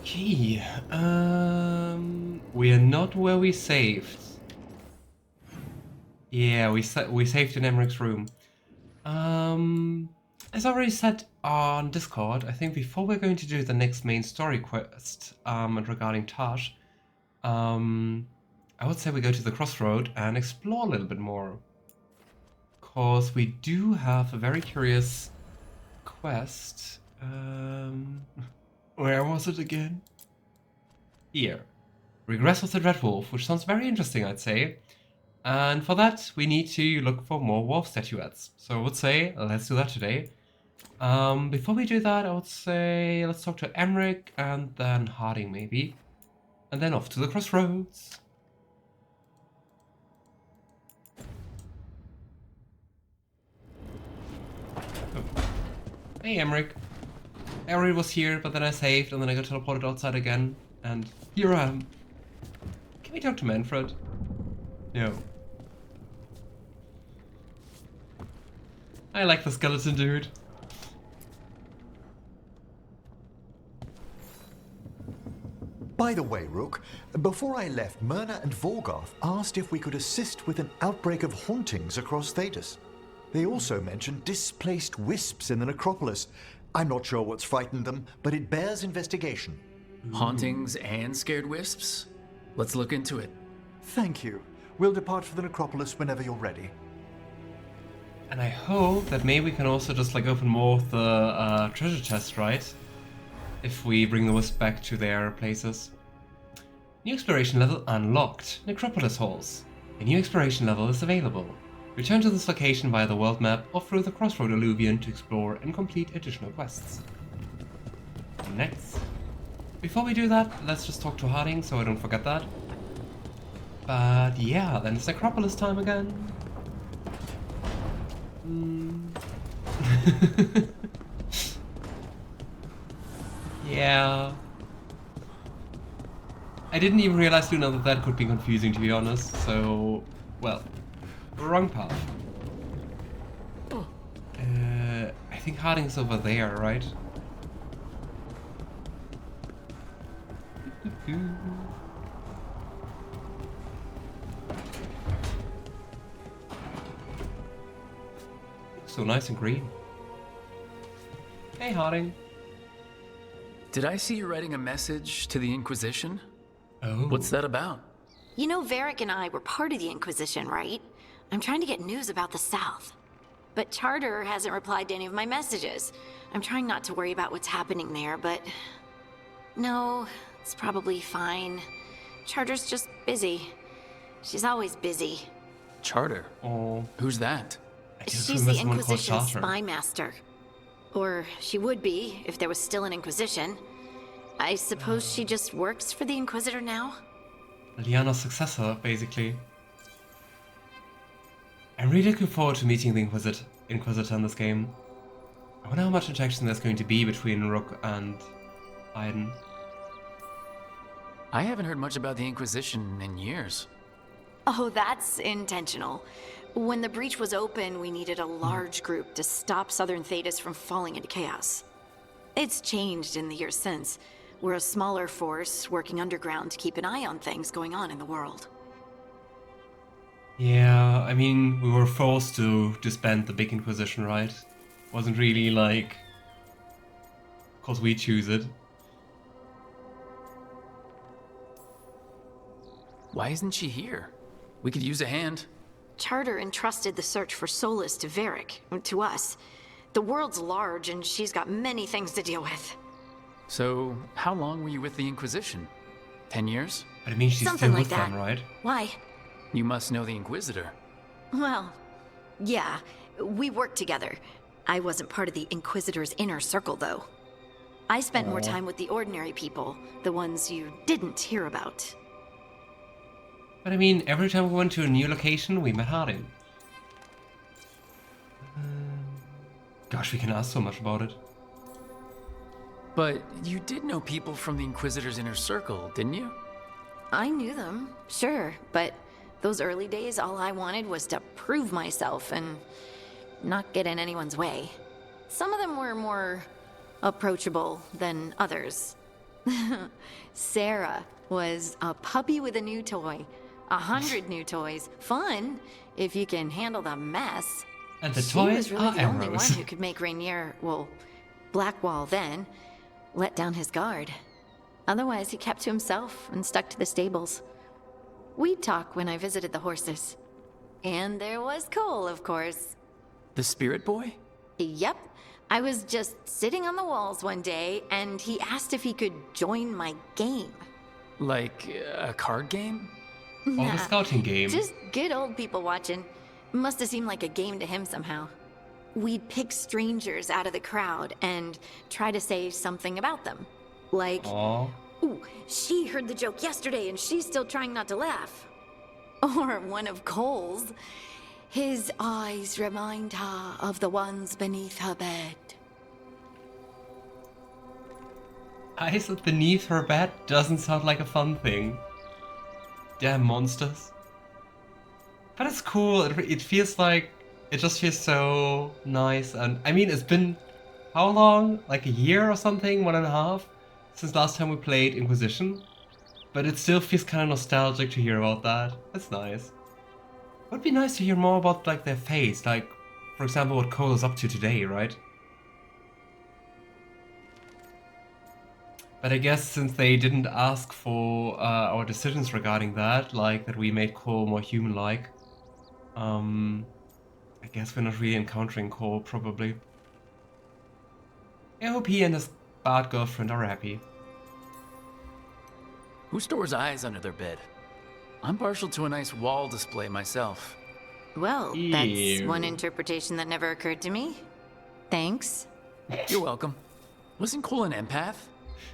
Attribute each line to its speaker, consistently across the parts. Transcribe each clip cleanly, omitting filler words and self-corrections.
Speaker 1: Okay, we are not where we saved. Yeah, we saved in Emmrich's room. As I already said on Discord, I think before we're going to do the next main story quest, regarding Taash, I would say we go to the crossroad and explore a little bit more. Cause we do have a very curious quest. Where was it again? Here. Regress of the Dread Wolf, which sounds very interesting, I'd say. And for that, we need to look for more wolf statuettes. So I would say, let's do that today. Before we do that, I would say, let's talk to Emmrich and then Harding, maybe. And then off to the crossroads. Oh. Hey, Emmrich. I already was here, but then I saved, and then I got teleported outside again. And here I am. Can we talk to Manfred? No. I like the skeleton dude.
Speaker 2: By the way, Rook, before I left, Myrna and Vorgarth asked if we could assist with an outbreak of hauntings across Thedas. They also mentioned displaced wisps in the necropolis. I'm not sure what's frightened them, but it bears investigation.
Speaker 3: Hauntings and scared wisps? Let's look into it.
Speaker 2: Thank you. We'll depart for the necropolis whenever you're ready.
Speaker 1: And I hope that maybe we can also just like open more of the treasure chest, right? If we bring the wisp back to their places. New exploration level unlocked. Necropolis halls. A new exploration level is available. Return to this location via the world map or through the Crossroad Alluvion to explore and complete additional quests. Next. Before we do that, let's just talk to Harding so I don't forget that. But yeah, then it's Necropolis time again. Yeah. I didn't even realize, Luna, that could be confusing, to be honest, so... well, wrong path. I think Harding's over there, right? So nice and green. Hey, Harding.
Speaker 3: Did I see you writing a message to the Inquisition?
Speaker 1: Oh.
Speaker 3: What's that about?
Speaker 4: You know, Varric and I were part of the Inquisition, right? I'm trying to get news about the South. But Charter hasn't replied to any of my messages. I'm trying not to worry about what's happening there, but... no, it's probably fine. Charter's just busy. She's always busy.
Speaker 3: Charter?
Speaker 1: Oh.
Speaker 3: Who's that?
Speaker 4: She's the Inquisition spy master. Or she would be, if there was still an Inquisition. I suppose she just works for the Inquisitor now?
Speaker 1: Liana's successor, basically. I'm really looking forward to meeting the Inquisitor in this game. I wonder how much interaction there's going to be between Rook and Aiden.
Speaker 3: I haven't heard much about the Inquisition in years.
Speaker 4: Oh, that's intentional. When the breach was open, we needed a large group to stop southern Thedas from falling into chaos. It's changed in the years since. We're a smaller force working underground to keep an eye on things going on in the world.
Speaker 1: Yeah, I mean, we were forced to disband the big Inquisition, right? Wasn't really like... cause we choose it.
Speaker 3: Why isn't she here? We could use a hand.
Speaker 4: Charter entrusted the search for Solas to Varric, to us. The world's large and she's got many things to deal with.
Speaker 3: So, how long were you with the Inquisition? 10 years?
Speaker 1: But I mean, she's
Speaker 4: Something
Speaker 1: still
Speaker 4: like
Speaker 1: with them,
Speaker 4: that.
Speaker 1: right?
Speaker 4: Why?
Speaker 3: You must know the Inquisitor.
Speaker 4: Well, yeah, we worked together. I wasn't part of the Inquisitor's inner circle, though. I spent more time with the ordinary people, the ones you didn't hear about.
Speaker 1: But I mean, every time we went to a new location, we met Harding. Gosh, we can ask so much about it.
Speaker 3: But you did know people from the Inquisitor's inner circle, didn't you?
Speaker 4: I knew them, sure, but those early days, all I wanted was to prove myself and not get in anyone's way. Some of them were more approachable than others. Sarah was a puppy with a new toy. 100 new toys. Fun, if you can handle the mess.
Speaker 1: And the
Speaker 4: She
Speaker 1: toys
Speaker 4: was really
Speaker 1: are
Speaker 4: the only
Speaker 1: arrows.
Speaker 4: one who could make Rainier, well, Blackwall then, let down his guard. Otherwise, he kept to himself and stuck to the stables. We'd talk when I visited the horses. And there was Cole, of course.
Speaker 3: The spirit boy?
Speaker 4: Yep. I was just sitting on the walls one day, and he asked if he could join my game.
Speaker 3: Like a card game?
Speaker 1: Or the scouting game.
Speaker 4: Just good old people watching. Must have seemed like a game to him somehow. We'd pick strangers out of the crowd and try to say something about them. Like,
Speaker 1: Aww.
Speaker 4: ooh, she heard the joke yesterday and she's still trying not to laugh. Or one of Cole's. His eyes remind her of the ones beneath her bed.
Speaker 1: Eyes beneath her bed doesn't sound like a fun thing. Damn monsters. But it's cool, it feels like, it just feels so nice. And I mean, it's been, how long? Like a year or something? 1.5? Since last time we played Inquisition. But it still feels kind of nostalgic to hear about that. That's nice. It would be nice to hear more about like their face, like, for example, what Cole is up to today, right? But I guess since they didn't ask for our decisions regarding that, like that we made Cole more human-like, I guess we're not really encountering Cole, probably. I hope he and his bad girlfriend are happy.
Speaker 3: Who stores eyes under their bed? I'm partial to a nice wall display myself.
Speaker 4: Well, that's
Speaker 1: Ew.
Speaker 4: one interpretation that never occurred to me. Thanks.
Speaker 3: You're welcome. Wasn't Cole an empath?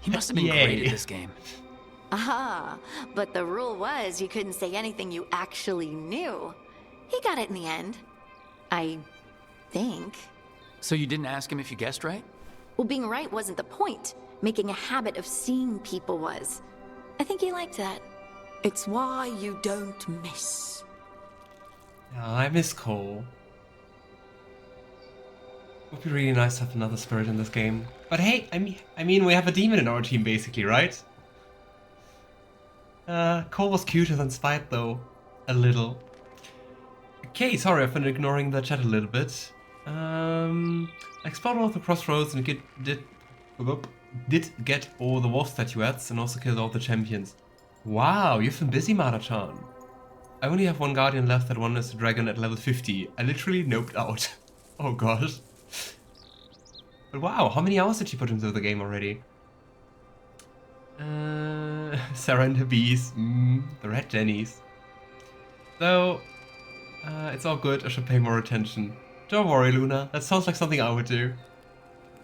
Speaker 3: He must have been
Speaker 1: Yay.
Speaker 3: great at this game.
Speaker 4: Aha, but the rule was you couldn't say anything you actually knew. He got it in the end. I think.
Speaker 3: So you didn't ask him if you guessed right?
Speaker 4: Well, being right wasn't the point. Making a habit of seeing people was. I think he liked that. It's why you don't miss.
Speaker 1: Yeah, I miss Cole. Would be really nice to have another spirit in this game. But hey, I mean, we have a demon in our team basically, right? Cole was cuter than Spite though, a little. Okay, sorry, I've been ignoring the chat a little bit. I explored all the crossroads and did get all the wolf statuettes and also killed all the champions. Wow, you've been busy, Mara-chan. I only have one guardian left, that one is a dragon at level 50. I literally noped out. Oh gosh. But wow, how many hours did you put into the game already? Sarah and her bees. The red jennies. Though, it's all good, I should pay more attention. Don't worry, Luna, that sounds like something I would do.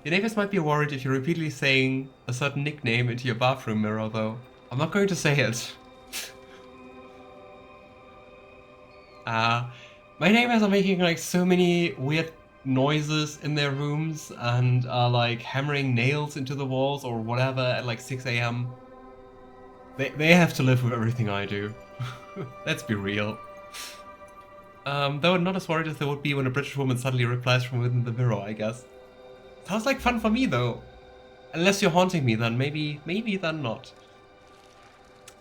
Speaker 1: Your neighbors might be worried if you're repeatedly saying a certain nickname into your bathroom mirror, though. I'm not going to say it. My neighbors are making like so many weird noises in their rooms and are like hammering nails into the walls or whatever at like 6 AM. They have to live with everything I do. Let's be real. Though not as worried as they would be when a British woman suddenly replies from within the mirror, I guess. Sounds like fun for me though. Unless you're haunting me, then maybe then not.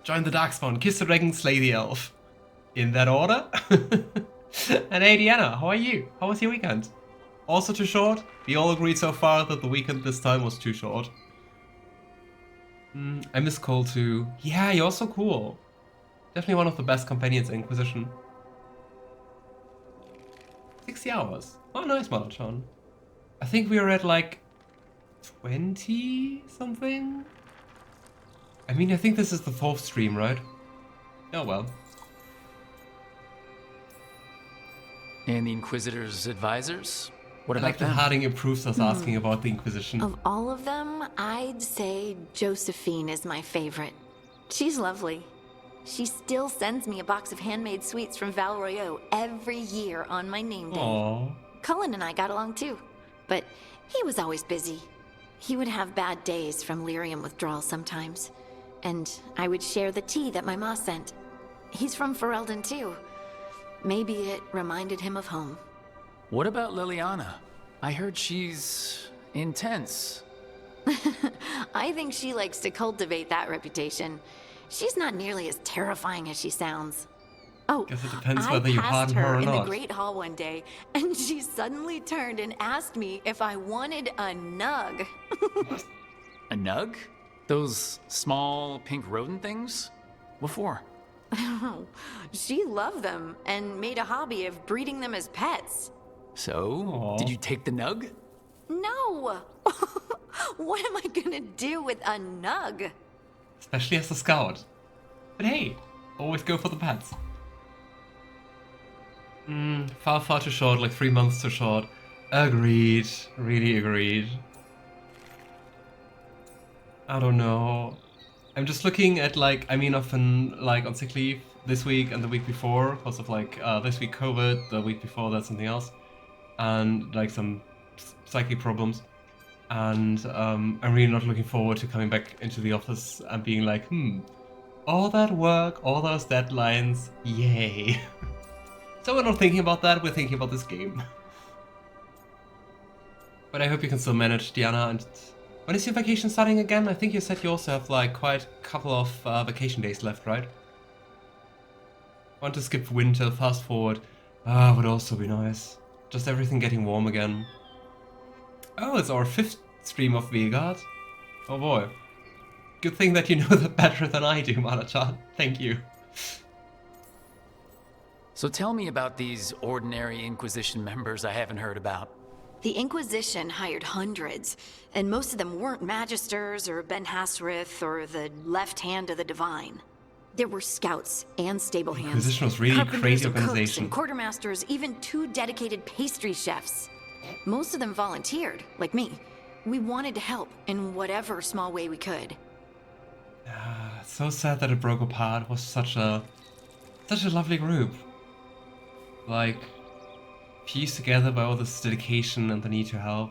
Speaker 1: Join the Darkspawn, kiss the dragon, slay the elf. In that order? And hey Deanna, how are you? How was your weekend? Also too short? We all agreed so far that the weekend this time was too short. I miss Cole too. Yeah, you're so cool. Definitely one of the best companions in Inquisition. 60 hours. Oh, nice, Mara-chan. I think we are at like 20 something? I mean, I think this is the 4th stream, right? Oh well.
Speaker 3: And the Inquisitor's advisors? What
Speaker 1: I
Speaker 3: about
Speaker 1: like that
Speaker 3: them?
Speaker 1: Harding approves us asking about the Inquisition.
Speaker 4: Of all of them, I'd say Josephine is my favorite. She's lovely. She still sends me a box of handmade sweets from Val Royeaux every year on my name day.
Speaker 1: Aww.
Speaker 4: Cullen and I got along too, but he was always busy. He would have bad days from lyrium withdrawal sometimes, and I would share the tea that my ma sent. He's from Ferelden too. Maybe it reminded him of home.
Speaker 3: What about Liliana? I heard she's intense.
Speaker 4: I think she likes to cultivate that reputation. She's not nearly as terrifying as she sounds. Oh,
Speaker 1: Guess it depends
Speaker 4: I
Speaker 1: whether you
Speaker 4: passed
Speaker 1: harden her or
Speaker 4: in the
Speaker 1: not.
Speaker 4: Great Hall one day, and she suddenly turned and asked me if I wanted a nug.
Speaker 3: A nug? Those small pink rodent things? What for?
Speaker 4: She loved them and made a hobby of breeding them as pets.
Speaker 3: So,
Speaker 1: Aw.
Speaker 3: did you take the nug?
Speaker 4: No! What am I gonna do with a nug?
Speaker 1: Especially as a scout. But hey, always go for the pets. Far too short, like 3 months too short. Agreed. Really agreed. I don't know. I'm just looking at like, I mean, I've been like on sick leave this week and the week before because of like this week COVID, the week before that something else, and like some psychic problems. And I'm really not looking forward to coming back into the office and being like, all that work, all those deadlines, yay. So we're not thinking about that, we're thinking about this game. But I hope you can still manage, Diana. And when is your vacation starting again? I think you said you also have like quite a couple of vacation days left, right? Want to skip winter, fast forward. Would also be nice. Just everything getting warm again. Oh, it's our 5th stream of Veilguard. Oh boy. Good thing that you know that better than I do, Malachan. Thank you.
Speaker 3: So tell me about these ordinary Inquisition members I haven't heard about.
Speaker 4: The Inquisition hired hundreds, and most of them weren't Magisters or Ben Hasrith or the left hand of the Divine. There were scouts and stable hands.
Speaker 1: Inquisition was really a
Speaker 4: carpenters
Speaker 1: crazy
Speaker 4: and cooks
Speaker 1: organization.
Speaker 4: and quartermasters, even 2 dedicated pastry chefs. Most of them volunteered, like me. We wanted to help in whatever small way we could.
Speaker 1: It's so sad that it broke apart. It was such a lovely group. Like, pieced together by all this dedication and the need to help.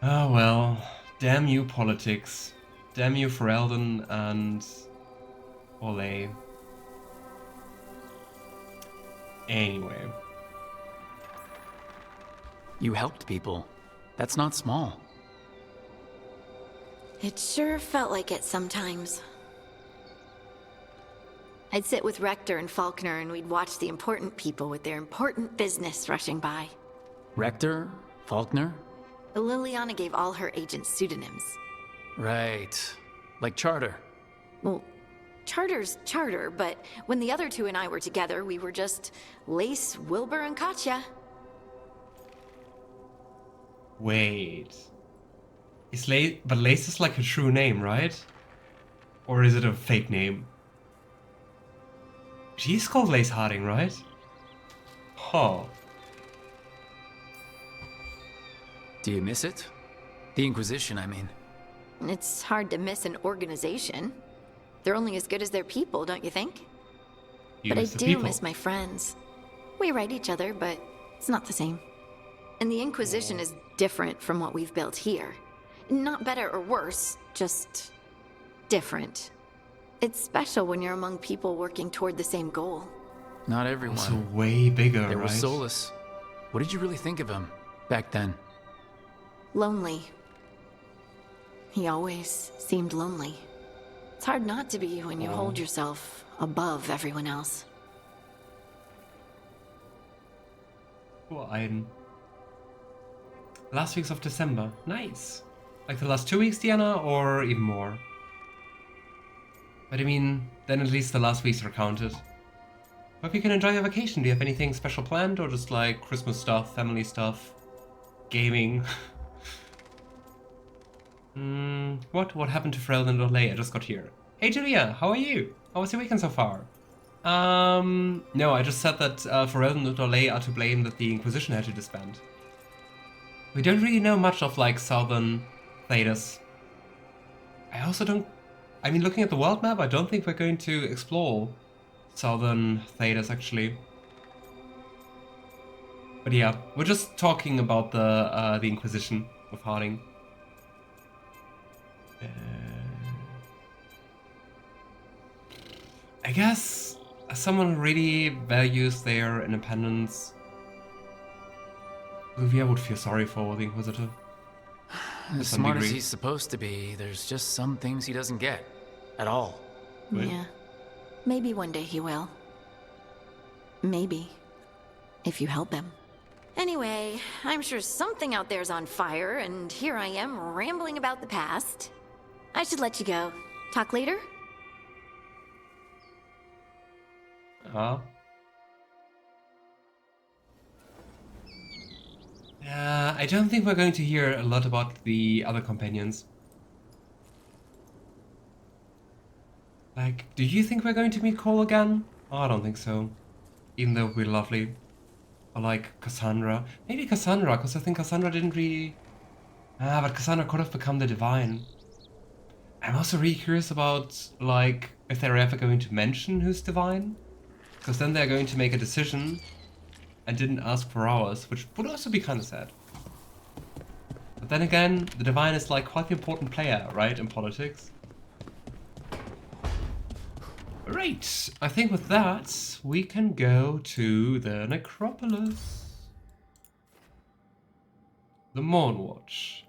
Speaker 1: Oh well, damn you politics. Damn you Ferelden and Ole. Anyway.
Speaker 3: You helped people. That's not small.
Speaker 4: It sure felt like it sometimes. I'd sit with Rector and Faulkner and we'd watch the important people with their important business rushing by.
Speaker 3: Rector? Faulkner?
Speaker 4: Liliana gave all her agents pseudonyms.
Speaker 3: Right. Like Charter.
Speaker 4: Well, Charter's Charter, but when the other 2 and I were together, we were just Lace, Wilbur, and Katya.
Speaker 1: Wait. But Lace is like a true name, right? Or is it a fake name? She's called Lace Harding, right? Huh.
Speaker 3: Do you miss it? The Inquisition, I mean.
Speaker 4: It's hard to miss an organization. They're only as good as their people, don't you think? But I do miss my friends. We write each other, but it's not the same. And the Inquisition is different from what we've built here. Not better or worse, just different. It's special when you're among people working toward the same goal.
Speaker 3: Not everyone.
Speaker 1: Also way bigger,
Speaker 3: There
Speaker 1: right?
Speaker 3: was Solas. What did you really think of him back then?
Speaker 4: Lonely. He always seemed lonely. It's hard not to be when you hold yourself above everyone else.
Speaker 1: Cool, last weeks of December. Nice. Like the last 2 weeks, Diana, or even more? But I mean, then at least the last weeks are counted. Hope you can enjoy your vacation. Do you have anything special planned, or just like Christmas stuff, family stuff, gaming? What happened to Ferelden and Orlais? I just got here. Hey Julia, how are you? How was your weekend so far? No, I just said that Ferelden and Orlais are to blame that the Inquisition had to disband. We don't really know much of like southern Thedas. I also don't... I mean, looking at the world map, I don't think we're going to explore southern Thedas, actually. But yeah, we're just talking about the Inquisition with Harding. I guess as someone who really values their independence, Luviar would feel sorry for the Inquisitor.
Speaker 3: As
Speaker 1: some
Speaker 3: smart as
Speaker 1: degree.
Speaker 3: he's supposed to be, there's just some things he doesn't get. At all.
Speaker 1: Right.
Speaker 4: Yeah. Maybe one day he will. Maybe. If you help him. Anyway, I'm sure something out there's on fire, and here I am rambling about the past. I should let you go. Talk later?
Speaker 1: I don't think we're going to hear a lot about the other companions. Like, do you think we're going to meet Cole again? Oh, I don't think so. Even though it would be lovely. Or like Cassandra. Maybe Cassandra, because I think Cassandra didn't really... but Cassandra could have become the Divine. I'm also really curious about, like, if they're ever going to mention who's Divine. Because then they're going to make a decision and didn't ask for ours, which would also be kind of sad. But then again, the Divine is like quite the important player, right, in politics. Right, I think with that, we can go to the Necropolis. The Mournwatch.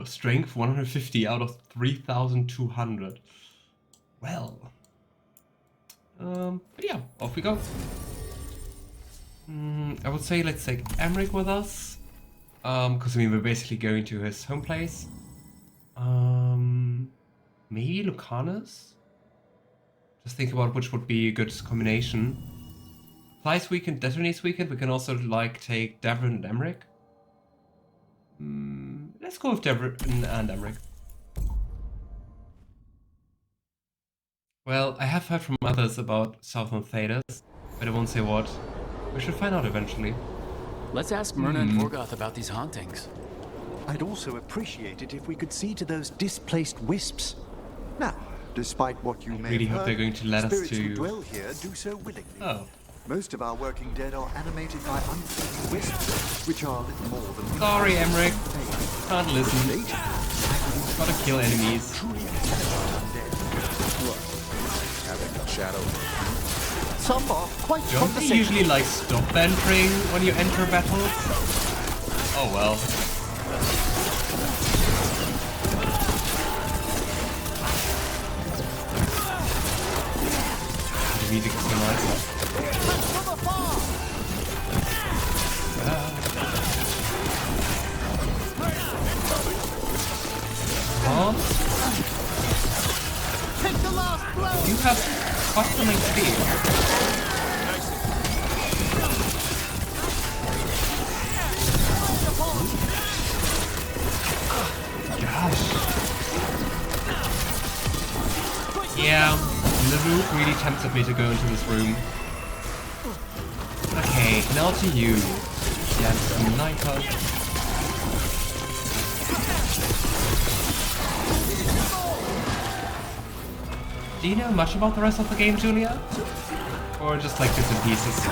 Speaker 1: Strength 150 out of 3,200. Well. But yeah, off we go. I would say let's take Emmrich with us. Because I mean, we're basically going to his home place. Maybe Lucanis? Just think about which would be a good combination. Fly's weekend, detonates weekend. We can also like take Davrin and Emmrich. Let's go with Davrin and Emmrich. Well, I have heard from others about Southern Thedas, but I won't say what. We should find out eventually.
Speaker 3: Let's ask Myrna and Vorgoth about these hauntings.
Speaker 2: I'd also appreciate it if we could see to those displaced wisps. Now, despite what you may
Speaker 1: Really
Speaker 2: have
Speaker 1: hope they're
Speaker 2: heard,
Speaker 1: going to let us
Speaker 2: spirits
Speaker 1: to...
Speaker 2: who dwell here do so willingly.
Speaker 1: Oh.
Speaker 2: Most of our working dead are animated by unfeeling wisps, which are little more than...
Speaker 1: Sorry, Emmrich. Can't listen.
Speaker 2: Late,
Speaker 1: Gotta kill enemies.
Speaker 2: truly intelligent undead.
Speaker 5: Having a shadow.
Speaker 2: Some are quite
Speaker 1: Don't they
Speaker 2: condescending.
Speaker 1: usually like stop entering when you enter battles? Oh well. The music is so nice. You have quite some XP. Gosh. Yeah, the roof really tempted me to go into this room. Okay, now to you. Yeah, sniper. Do you know much about the rest of the game, Julia? Or just like bits and pieces?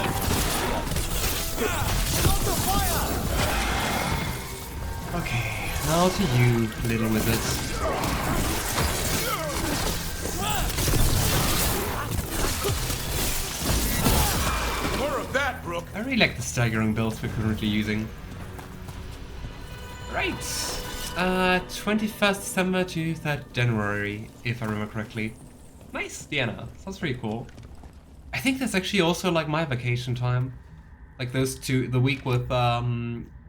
Speaker 1: Okay, now to you, little wizard.
Speaker 5: More of that, Brooke.
Speaker 1: I really like the staggering builds we're currently using. Right, 21st December to 3rd January, if I remember correctly. Nice, Vienna. Sounds pretty cool. I think that's actually also like my vacation time. Like those two, the week with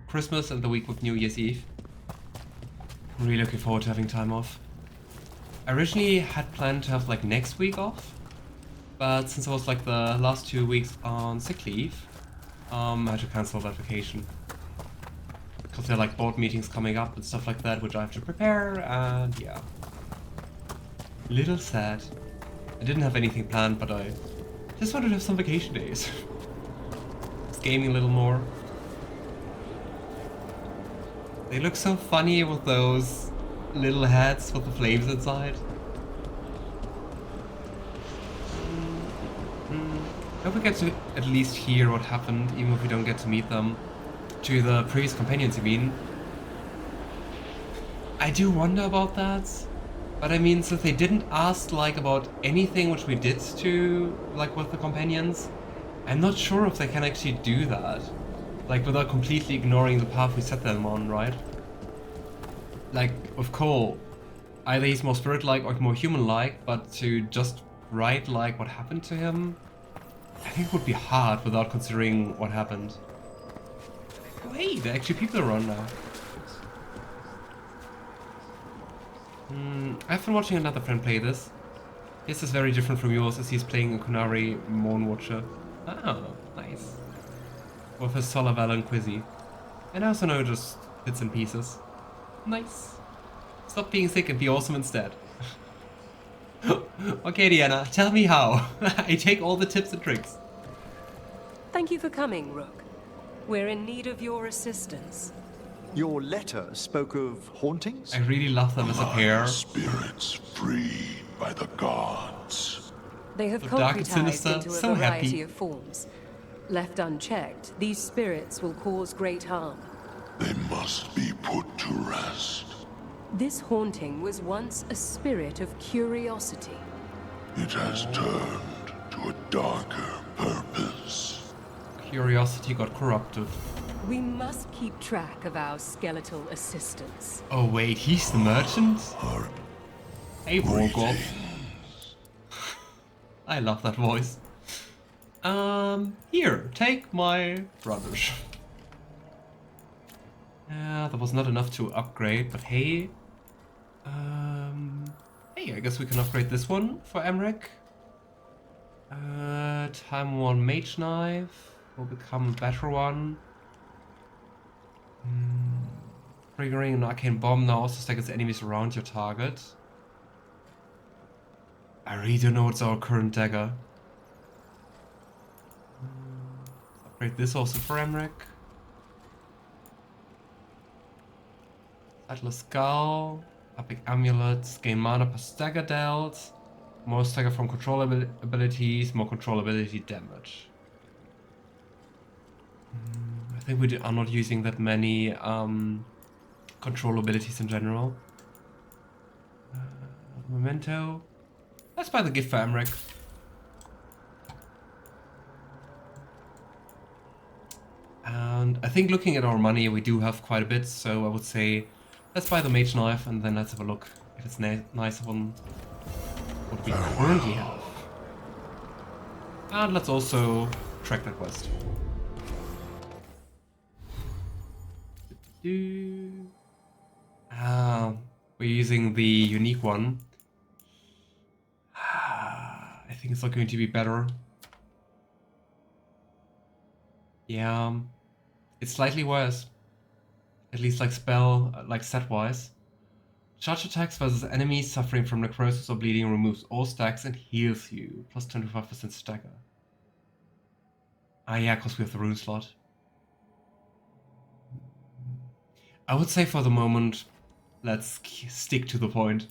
Speaker 1: Christmas and the week with New Year's Eve. I'm really looking forward to having time off. I originally had planned to have like next week off, but since I was like the last 2 weeks on sick leave, I had to cancel that vacation. Because there are like board meetings coming up and stuff like that, which I have to prepare, and yeah. Little sad. I didn't have anything planned, but I just wanted to have some vacation days. Just gaming a little more. They look so funny with those little hats with the flames inside. I hope we get to at least hear what happened, even if we don't get to meet them. To the previous companions, you mean? I do wonder about that. But I mean, since they didn't ask like about anything which we did to like with the companions, I'm not sure if they can actually do that. Like without completely ignoring the path we set them on, right? like, of Cole, either he's more spirit-like or more human-like, but to just write like what happened to him, I think it would be hard without considering what happened. Oh, hey, there are actually people around now. I've been watching another friend play this. His is very different from yours as he's playing a Qunari Moonwatcher. Oh, nice. With his Solar Valor and Quizzy. And I also know just bits and pieces. Nice. Stop being sick and be awesome instead. Okay, Deanna, tell me how. I take all the tips and tricks.
Speaker 6: Thank you for coming, Rook. We're in need of your assistance.
Speaker 2: Your letter spoke of hauntings?
Speaker 1: I really love them as a pair.
Speaker 5: Spirits freed by the gods.
Speaker 6: They have
Speaker 1: So dark and
Speaker 6: concretized
Speaker 1: sinister,
Speaker 6: into a
Speaker 1: so
Speaker 6: variety
Speaker 1: happy.
Speaker 6: of forms. Left unchecked, these spirits will cause great harm.
Speaker 5: They must be put to rest.
Speaker 6: This haunting was once a spirit of curiosity.
Speaker 5: It has turned to a darker purpose.
Speaker 1: Curiosity got corrupted.
Speaker 6: We must keep track of our skeletal assistants.
Speaker 1: Oh wait, he's the merchant? Hey, Wargolf. I love that voice. Here, take my rubbish. There was not enough to upgrade, but hey. Hey, I guess we can upgrade this one for Emmrich. Time 1 Mage Knife will become a better one. Triggering an arcane bomb now also staggers enemies around your target. I really don't know what's our current dagger. Upgrade this also for Emmrich. Atlas Skull, Epic Amulets, gain mana per stagger dealt, more stagger from control abilities, more control ability damage. I think we are not using that many control abilities in general. Memento. Let's buy the gift for Emmrich. And I think looking at our money, we do have quite a bit, so I would say let's buy the Mage Knife and then let's have a look if it's nicer than what we currently have. And let's also track that quest. We're using the unique one. I think it's not going to be better. Yeah, it's slightly worse. At least like set wise. Charge attacks versus enemies suffering from necrosis or bleeding removes all stacks and heals you. Plus 25% stagger. Ah yeah, because we have the rune slot. I would say for the moment, let's stick to the point.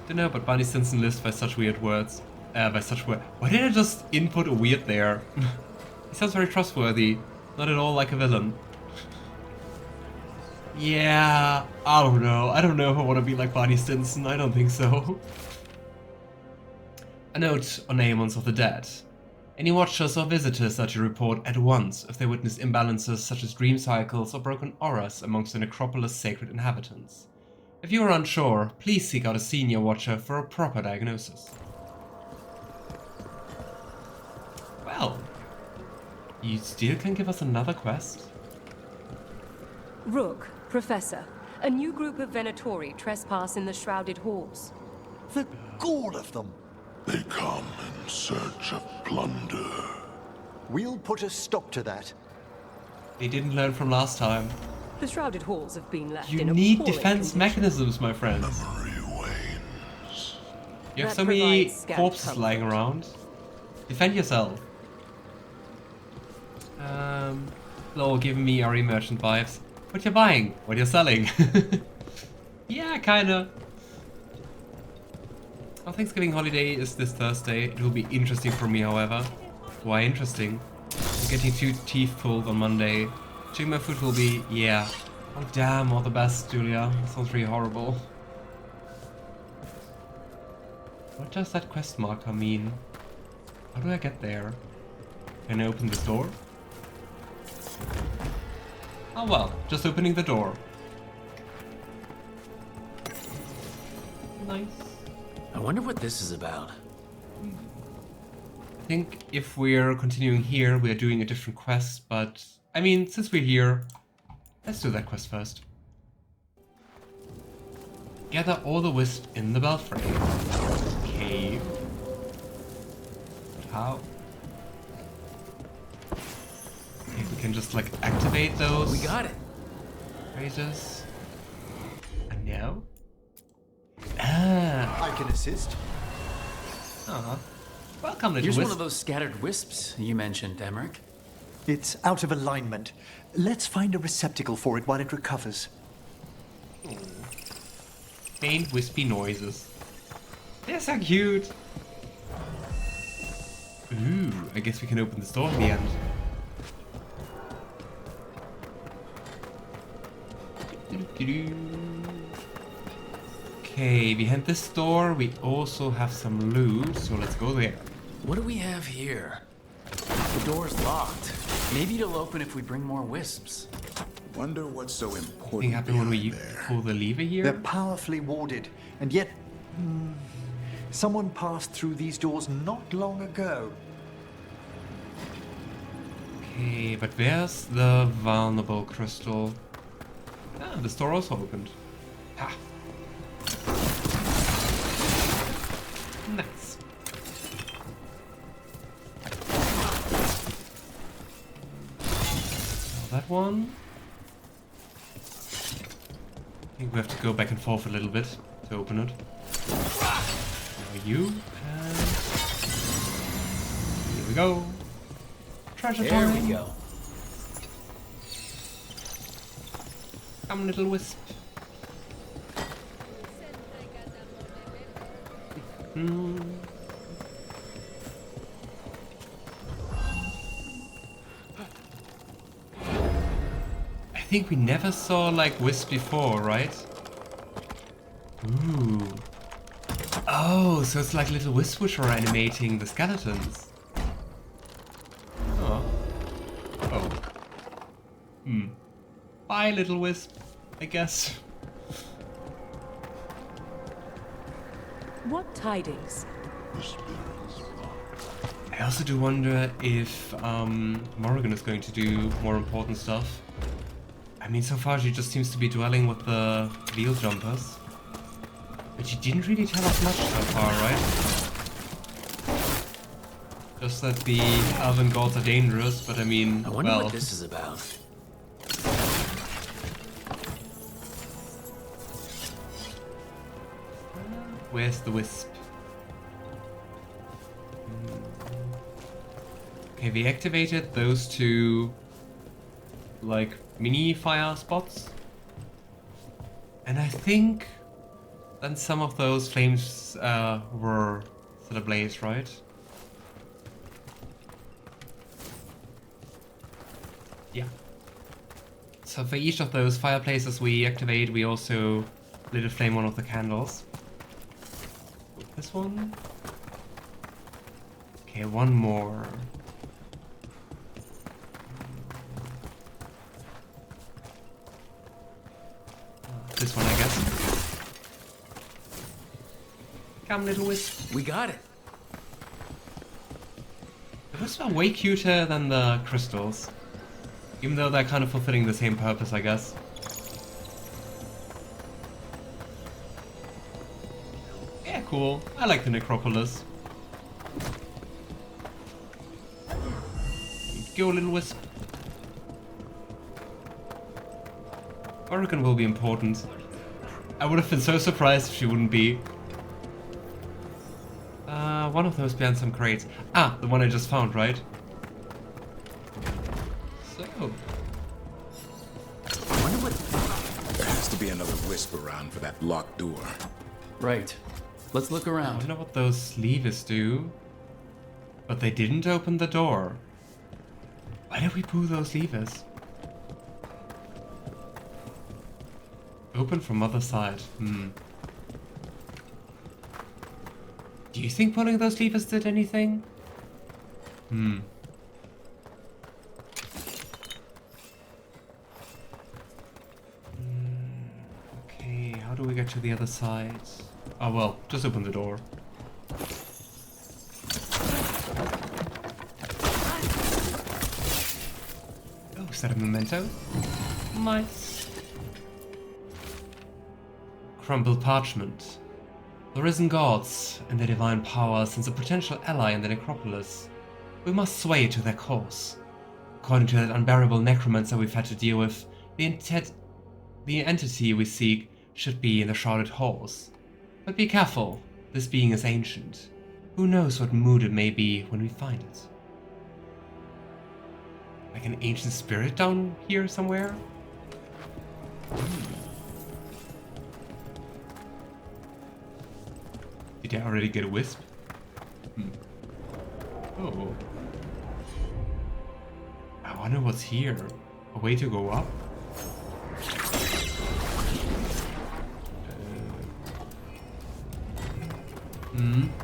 Speaker 1: Don't know, but Barney Stinson lives by such weird words. Why did I just input a weird there? He sounds very trustworthy. Not at all like a villain. Yeah, I don't know. I don't know if I want to be like Barney Stinson. I don't think so. A note on Aemons of the Dead. Any watchers or visitors are to report at once if they witness imbalances such as dream cycles or broken auras amongst the Necropolis' sacred inhabitants. If you are unsure, please seek out a senior watcher for a proper diagnosis. Well, you still can give us another quest?
Speaker 6: Rook, Professor, a new group of Venatori trespass in the Shrouded Halls.
Speaker 2: The gall of them!
Speaker 5: They come in search of plunder.
Speaker 2: We'll put a stop to that.
Speaker 1: They didn't learn from last time.
Speaker 6: The Shrouded Halls have been left
Speaker 1: You
Speaker 6: in
Speaker 1: need
Speaker 6: appalling
Speaker 1: defense
Speaker 6: condition.
Speaker 1: mechanisms, my friends.
Speaker 5: Memory wanes.
Speaker 1: You have
Speaker 6: That
Speaker 1: so many
Speaker 6: provides scant
Speaker 1: corpses
Speaker 6: comfort.
Speaker 1: lying around. Defend yourself. Lol, giving me RE merchant vibes. What you're buying? What you're selling? Yeah, kinda. Our Thanksgiving holiday is this Thursday. It will be interesting for me, however. Why interesting? I'm getting 2 teeth pulled on Monday. Chewing my food will be, yeah. Oh damn, all the best, Julia. That sounds really horrible. What does that quest marker mean? How do I get there? Can I open this door? Oh well, just opening the door. Nice.
Speaker 3: I wonder what this is about.
Speaker 1: I think if we're continuing here, we are doing a different quest, but I mean, since we're here, let's do that quest first. Gather all the wisp in the belfry. Okay. But how? Okay, we can just like activate those.
Speaker 3: We got it.
Speaker 1: Phrases. And now? Ah.
Speaker 2: I can assist.
Speaker 1: Uh-huh. Welcome, little
Speaker 3: Here's
Speaker 1: wisp.
Speaker 3: one of those scattered wisps you mentioned, Emmrich.
Speaker 2: It's out of alignment. Let's find a receptacle for it while it recovers.
Speaker 1: Faint wispy noises. They're so cute. Ooh, I guess we can open this door in the end. Okay, behind this door we also have some loot, so let's go there.
Speaker 3: What do we have here? The door's locked. Maybe it'll open if we bring more wisps.
Speaker 5: Wonder what's so
Speaker 1: Anything
Speaker 5: important
Speaker 1: happen when we
Speaker 5: behind there.
Speaker 1: pull the lever here?
Speaker 2: They're powerfully warded, and yet someone passed through these doors not long ago.
Speaker 1: Okay, but where's the vulnerable crystal? Ah, this door also opened. Ha! Nice. That one. I think we have to go back and forth a little bit to open it. Now you, and here we go. Treasure
Speaker 3: There
Speaker 1: time.
Speaker 3: we go.
Speaker 1: Come, little wisp. I think we never saw like wisp before, right? Ooh. Oh, so it's like little wisps which are animating the skeletons. Oh. Oh. Bye, little wisp, I guess.
Speaker 6: What tidings?
Speaker 1: I also do wonder if Morrigan is going to do more important stuff. I mean, so far she just seems to be dwelling with the veil jumpers. But she didn't really tell us much so far, right? Just that the Elven gods are dangerous, but I mean,
Speaker 3: I wonder
Speaker 1: well...
Speaker 3: what this is about.
Speaker 1: Where's the wisp? Okay, we activated those two, like, mini fire spots. And I think then some of those flames were set ablaze, right? Yeah. So for each of those fireplaces we activate, we also lit a flame one of the candles. This one? Okay, one more. This one, I guess. Come, little wisp.
Speaker 3: We got it.
Speaker 1: The wisps are way cuter than the crystals. Even though they're kind of fulfilling the same purpose, I guess. Yeah, cool. I like the Necropolis. Go, little wisp. Oregon will be important. I would have been so surprised if she wouldn't be. One of those behind some crates. Ah, the one I just found, right? So...
Speaker 3: I wonder what...
Speaker 5: There has to be another wisp around for that locked door.
Speaker 3: Right. Let's look
Speaker 1: I
Speaker 3: around.
Speaker 1: wonder what those levers do. But they didn't open the door. Why did we pull those levers? Open from other side. Do you think pulling those levers did anything? how do we get to the other side? Oh well, just open the door. Oh, is that a memento? Nice. Crumpled parchment. The risen gods and their divine power since a potential ally in the necropolis. We must sway to their cause. According to that unbearable necromancer we've had to deal with, the entity we seek should be in the shrouded halls. But be careful, this being is ancient. Who knows what mood it may be when we find it? Like an ancient spirit down here somewhere? Did I already get a wisp? Oh. I wonder what's here. A way to go up?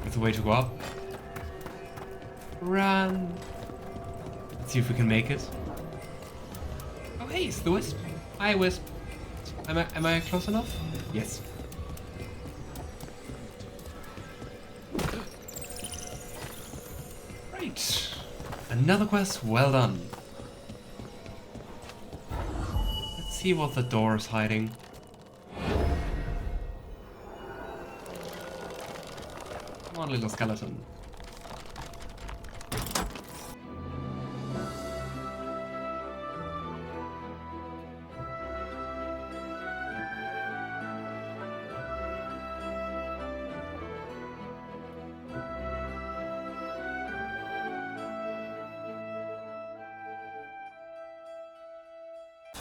Speaker 1: It's a way to go up. Run! Let's see if we can make it. Oh hey, it's the wisp. Hi wisp. Am I close enough? Yes. Right. Another quest well done. Let's see what the door is hiding. Come on, little skeleton.